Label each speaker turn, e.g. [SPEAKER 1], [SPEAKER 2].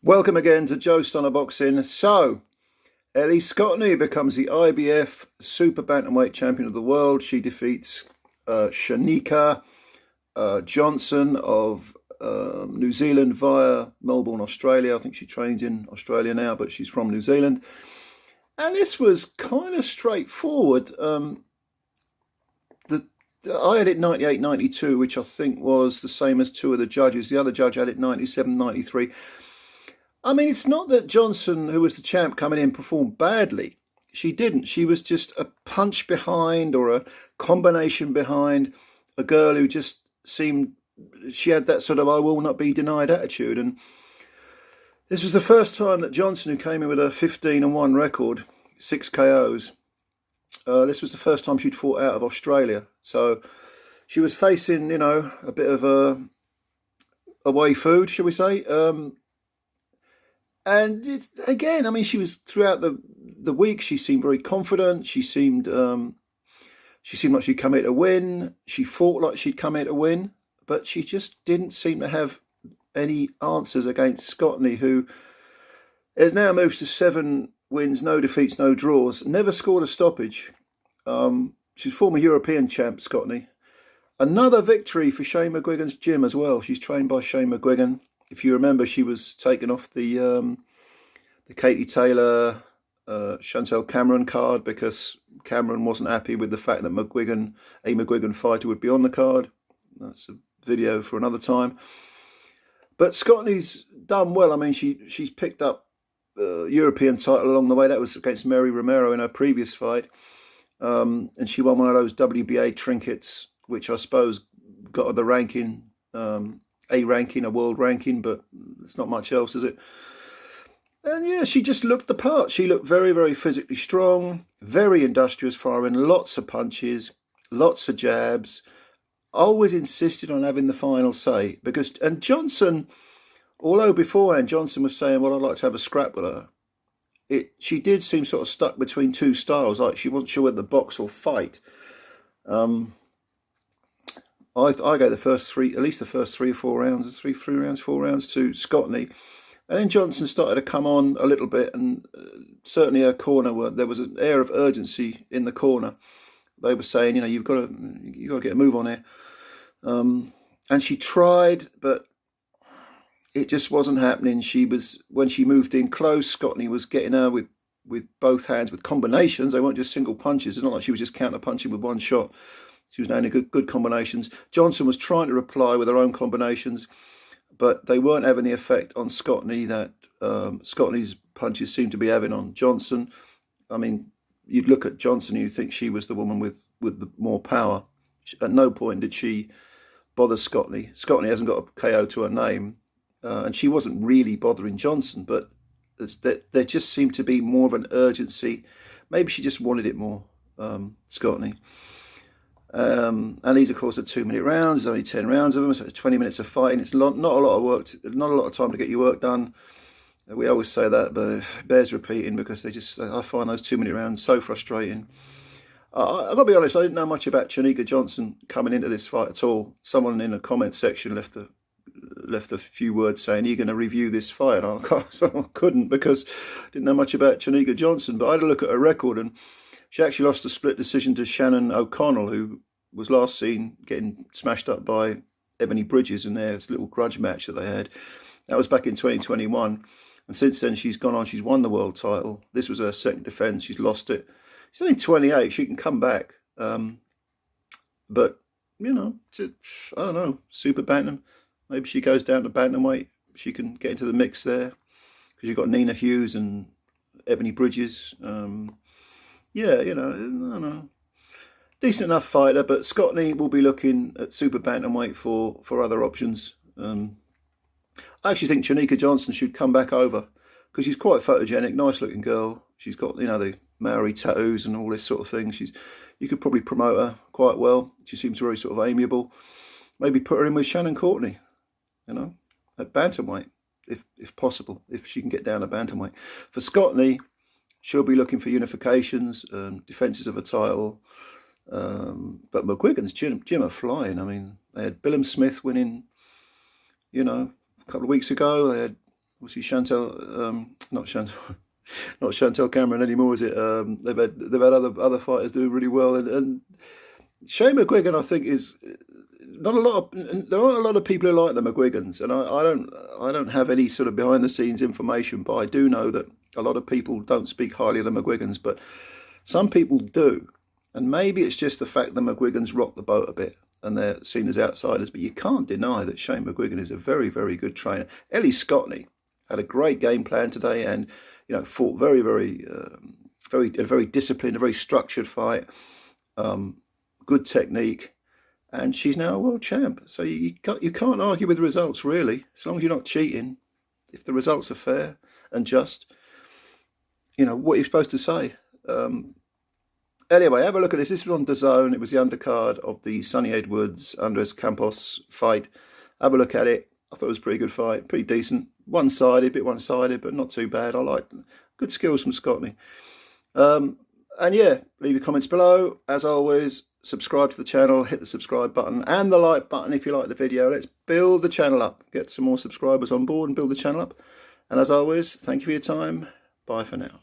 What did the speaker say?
[SPEAKER 1] Welcome again to Joe Stunner Boxing. So, Ellie Scotney becomes the IBF super-bantamweight champion of the world. She defeats CHERNEKA Johnson of New Zealand via Melbourne, Australia. I think she trains in Australia now, but she's from New Zealand. And this was kind of straightforward. I had it 98-92, which I think was the same as two of the judges. The other judge had it 97-93. I mean, it's not that Johnson, who was the champ coming in, performed badly. She didn't. She was just a punch behind or a combination behind a girl who just seemed, she had that sort of I will not be denied attitude. And this was the first time that Johnson, who came in with a 15-1 record, 6 KOs, this was the first time she'd fought out of Australia. So she was facing, a bit of a away food, shall we say. And again, I mean, she was throughout the week. She seemed very confident. She seemed like she'd come here to win. She fought like she'd come here to win, but she just didn't seem to have any answers against Scotney, who has now moved to 7 wins, no defeats, no draws. Never scored a stoppage. She's former European champ, Scotney. Another victory for Shane McGuigan's gym as well. She's trained by Shane McGuigan. If you remember, she was taken off the Katie Taylor, Chantel Cameron card because Cameron wasn't happy with the fact that a McGuigan fighter would be on the card. That's a video for another time. But Scotney's done well. I mean, she's picked up a European title along the way. That was against Mary Romero in her previous fight. And she won one of those WBA trinkets, which I suppose got her the ranking, a world ranking, but it's not much else, is it? And yeah, she just looked the part. She looked very, very physically strong, very industrious, firing lots of punches, lots of jabs, always insisted on having the final say. And Johnson, although beforehand Johnson was saying, well, I'd like to have a scrap with her, she did seem sort of stuck between two styles, like she wasn't sure whether to box or fight. I go the first three, at least the first 3 or 4 rounds, 4 rounds to Scotney. And then Johnson started to come on a little bit, and certainly her corner, there was an air of urgency in the corner. They were saying, you've got to get a move on here. And she tried, but it just wasn't happening. When she moved in close, Scotney was getting her with both hands, with combinations. They weren't just single punches. It's not like she was just counter punching with one shot. She was nailing good combinations. Johnson was trying to reply with her own combinations, but they weren't having the effect on Scotney that Scotney's punches seemed to be having on Johnson. I mean, you'd look at Johnson and you'd think she was the woman with the more power. At no point did she bother Scotney. Scotney hasn't got a KO to her name, and she wasn't really bothering Johnson, but there just seemed to be more of an urgency. Maybe she just wanted it more, Scotney. And these, of course, are 2-minute rounds. There's only 10 rounds of them, so it's 20 minutes of fighting. It's not a lot of work, not a lot of time to get your work done. We always say that, but it bears repeating because I find those 2-minute rounds so frustrating. I've got to be honest, I didn't know much about CHERNEKA Johnson coming into this fight at all. Someone in the comment section left a few words saying, are you going to review this fight? I couldn't because I didn't know much about CHERNEKA Johnson, but I had a look at her record, and she actually lost a split decision to Shannon O'Connell, who was last seen getting smashed up by Ebony Bridges in their little grudge match that they had. That was back in 2021. And since then, she's gone on. She's won the world title. This was her second defence. She's lost it. She's only 28. She can come back. But, I don't know, super bantam. Maybe she goes down to bantamweight. She can get into the mix there. Because you've got Nina Hughes and Ebony Bridges. Yeah, I don't know. Decent enough fighter, but Scotney will be looking at super bantamweight for other options. I actually think CHERNEKA Johnson should come back over because she's quite photogenic, nice looking girl. She's got, the Maori tattoos and all this sort of thing. You could probably promote her quite well. She seems very sort of amiable. Maybe put her in with Shannon Courtney, at bantamweight, if possible, if she can get down to bantamweight. For Scotney, she'll be looking for unifications, defences of a title. But McGuigan's gym are flying. I mean, they had Billum Smith winning, a couple of weeks ago. They had obviously Chantel, not Chantel, not Chantel Cameron anymore, is it? They've had other fighters do really well, and Shane McGuigan, I think, is not a lot of, there aren't a lot of people who like the McGuigans, and I don't have any sort of behind the scenes information, but I do know that a lot of people don't speak highly of the McGuigans, but some people do, and maybe it's just the fact that McGuigans rock the boat a bit and they're seen as outsiders, but you can't deny that Shane McGuigan is a very, very good trainer. Ellie Scotney had a great game plan today, and fought very, very disciplined, a very structured fight, good technique, and she's now a world champ. So you can't argue with the results, really, as long as you're not cheating. If the results are fair and just, what you're supposed to say. Anyway, have a look at this. This was on DAZN. It was the undercard of the Sonny Edwards Andres Campos fight. Have a look at it. I thought it was a pretty good fight, pretty decent. One-sided, bit one-sided, but not too bad. I like good skills from Scotney. And yeah, leave your comments below. As always, subscribe to the channel, hit the subscribe button and the like button if you like the video. Let's build the channel up, get some more subscribers on board and build the channel up. And as always, thank you for your time. Bye for now.